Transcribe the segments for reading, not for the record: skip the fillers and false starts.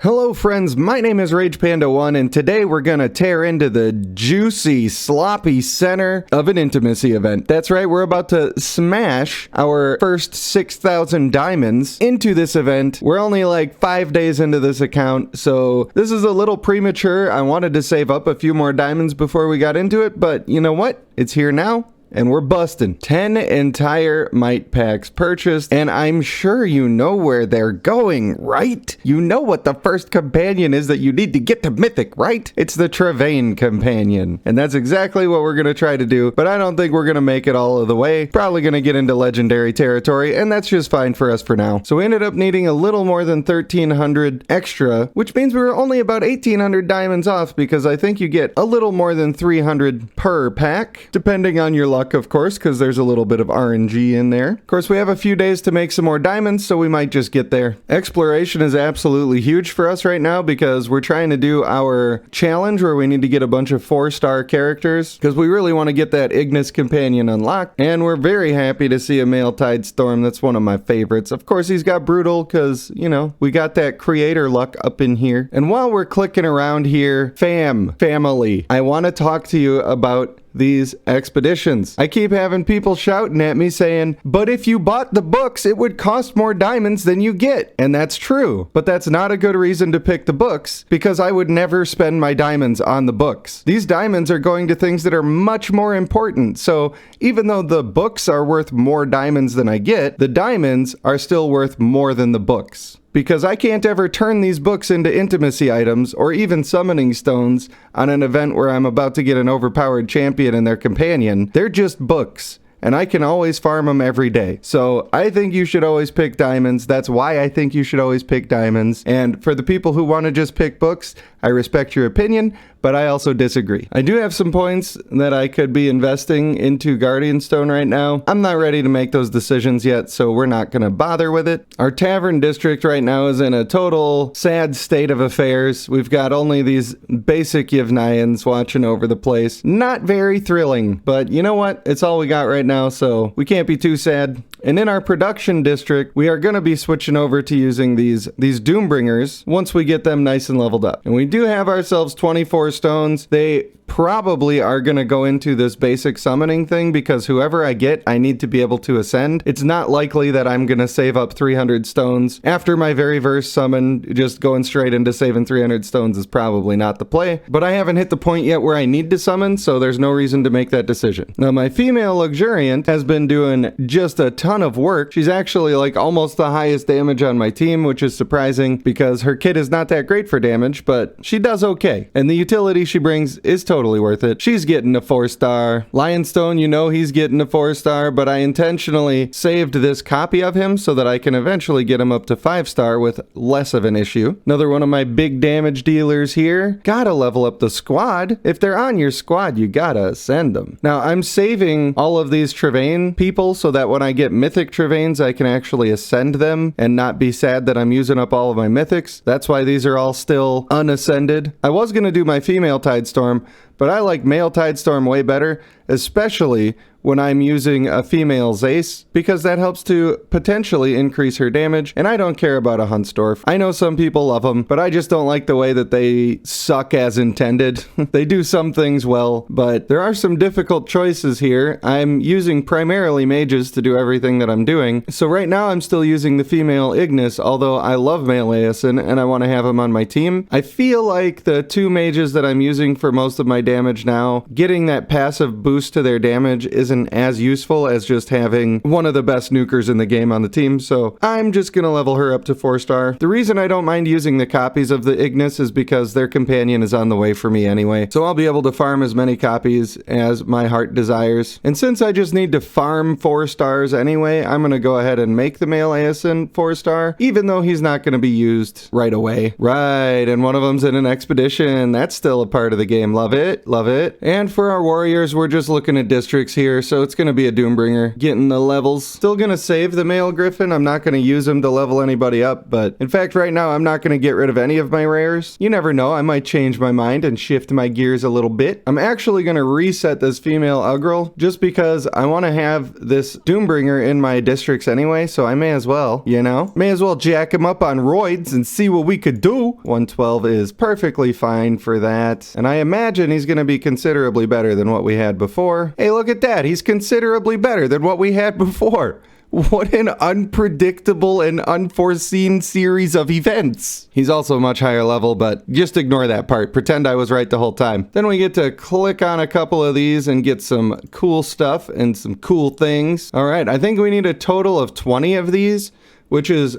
Hello friends, my name is RagePanda1 and today we're gonna tear into the juicy, sloppy center of an intimacy event. That's right, we're about to smash our first 6,000 diamonds into this event. We're only like 5 days into this account, so this is a little premature. I wanted to save up a few more diamonds before we got into it, but you know what? It's here now. And we're busting. 10 entire might packs purchased, and I'm sure you know where they're going, right? You know what the first companion is that you need to get to mythic, right? It's the Travain companion. And that's exactly what we're gonna try to do, but I don't think we're gonna make it all of the way. Probably gonna get into legendary territory, and that's just fine for us for now. So we ended up needing a little more than 1,300 extra, which means we were only about 1,800 diamonds off, because I think you get a little more than 300 per pack, depending on your luck, of course, because there's a little bit of RNG in there. Of course, we have a few days to make some more diamonds, so we might just get there. Exploration is absolutely huge for us right now because we're trying to do our challenge where we need to get a bunch of 4-star characters because we really want to get that Ignis companion unlocked, and we're very happy to see a male Tide Storm. That's one of my favorites. Of course, he's got brutal because, you know, we got that creator luck up in here. And while we're clicking around here, family, I want to talk to you about these expeditions. I keep having people shouting at me saying, but if you bought the books, it would cost more diamonds than you get. And that's true, but that's not a good reason to pick the books because I would never spend my diamonds on the books. These diamonds are going to things that are much more important. So even though the books are worth more diamonds than I get, the diamonds are still worth more than the books. Because I can't ever turn these books into intimacy items or even summoning stones on an event where I'm about to get an overpowered champion and their companion. They're just books, and I can always farm them every day. So I think you should always pick diamonds. That's why I think you should always pick diamonds. And for the people who want to just pick books, I respect your opinion, but I also disagree. I do have some points that I could be investing into Guardian Stone right now. I'm not ready to make those decisions yet, so we're not going to bother with it. Our tavern district right now is in a total sad state of affairs. We've got only these basic Yevnayans watching over the place. Not very thrilling, but you know what? It's all we got right now, so we can't be too sad. And in our production district, we are going to be switching over to using these Doombringers once we get them nice and leveled up. And we do have ourselves 24 stones. They probably are going to go into this basic summoning thing because whoever I get, I need to be able to ascend. It's not likely that I'm going to save up 300 stones. After my very first summon, just going straight into saving 300 stones is probably not the play. But I haven't hit the point yet where I need to summon, so there's no reason to make that decision. Now, my female Luxuriant has been doing just a ton of work. She's actually like almost the highest damage on my team, which is surprising because her kit is not that great for damage, but she does okay. And the utility she brings is totally worth it. She's getting a 4-star. Lionstone, you know he's getting a 4-star, but I intentionally saved this copy of him so that I can eventually get him up to 5-star with less of an issue. Another one of my big damage dealers here. Gotta level up the squad. If they're on your squad, you gotta ascend them. Now, I'm saving all of these Travain people so that when I get mythic Travains, I can actually ascend them and not be sad that I'm using up all of my mythics. That's why these are all still unascended. I was gonna do my female Tide Storm, but I like male Tide Storm way better, especially when I'm using a female Zace, because that helps to potentially increase her damage, and I don't care about a Huntsdorf. I know some people love them, but I just don't like the way that they suck as intended. They do some things well, but there are some difficult choices here. I'm using primarily mages to do everything that I'm doing, so right now I'm still using the female Ignis, although I love male Aeson, and I want to have him on my team. I feel like the 2 mages that I'm using for most of my damage now, getting that passive boost to their damage isn't as useful as just having one of the best nukers in the game on the team, so I'm just gonna level her up to 4-star. The reason I don't mind using the copies of the Ignis is because their companion is on the way for me anyway, so I'll be able to farm as many copies as my heart desires. And since I just need to farm 4 stars anyway, I'm gonna go ahead and make the male Aeson 4-star, even though he's not gonna be used right away. Right, and one of them's in an expedition. That's still a part of the game. Love it. it, love it. And for our warriors, we're just looking at districts here, so it's gonna be a Doombringer. Getting the levels. Still gonna save the male griffin. I'm not gonna use him to level anybody up, but in fact, right now, I'm not gonna get rid of any of my rares. You never know, I might change my mind and shift my gears a little bit. I'm actually gonna reset this female Ugrel just because I wanna have this Doombringer in my districts anyway, so I may as well, you know? May as well jack him up on roids and see what we could do. 112 is perfectly fine for that. And I imagine he's gonna be considerably better than what we had before. Hey, look at that. He's considerably better than what we had before. What an unpredictable and unforeseen series of events. He's also much higher level, but just ignore that part. Pretend I was right the whole time. Then we get to click on a couple of these and get some cool stuff and some cool things. All right, I think we need a total of 20 of these, which is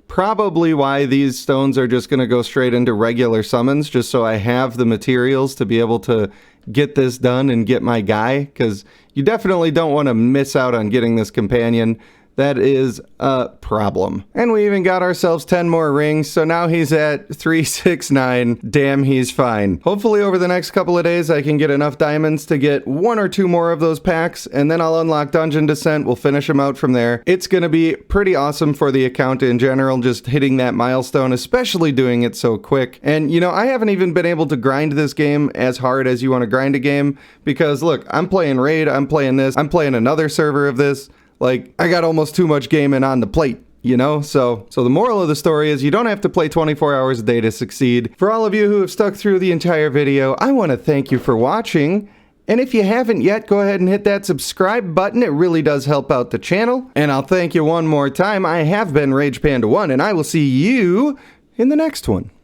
probably why these stones are just going to go straight into regular summons, just so I have the materials to be able to get this done and get my guy, because you definitely don't want to miss out on getting this companion. That is a problem. And we even got ourselves 10 more rings, so now he's at 369. Damn, he's fine. Hopefully over the next couple of days I can get enough diamonds to get 1 or 2 more of those packs, and then I'll unlock Dungeon Descent. We'll finish him out from there. It's gonna be pretty awesome for the account in general, just hitting that milestone, especially doing it so quick. And you know, I haven't even been able to grind this game as hard as you want to grind a game, because look, I'm playing Raid, I'm playing this, I'm playing another server of this. Like, I got almost too much gaming on the plate, you know? So the moral of the story is you don't have to play 24 hours a day to succeed. For all of you who have stuck through the entire video, I want to thank you for watching. And if you haven't yet, go ahead and hit that subscribe button. It really does help out the channel. And I'll thank you one more time. I have been RagePanda1, and I will see you in the next one.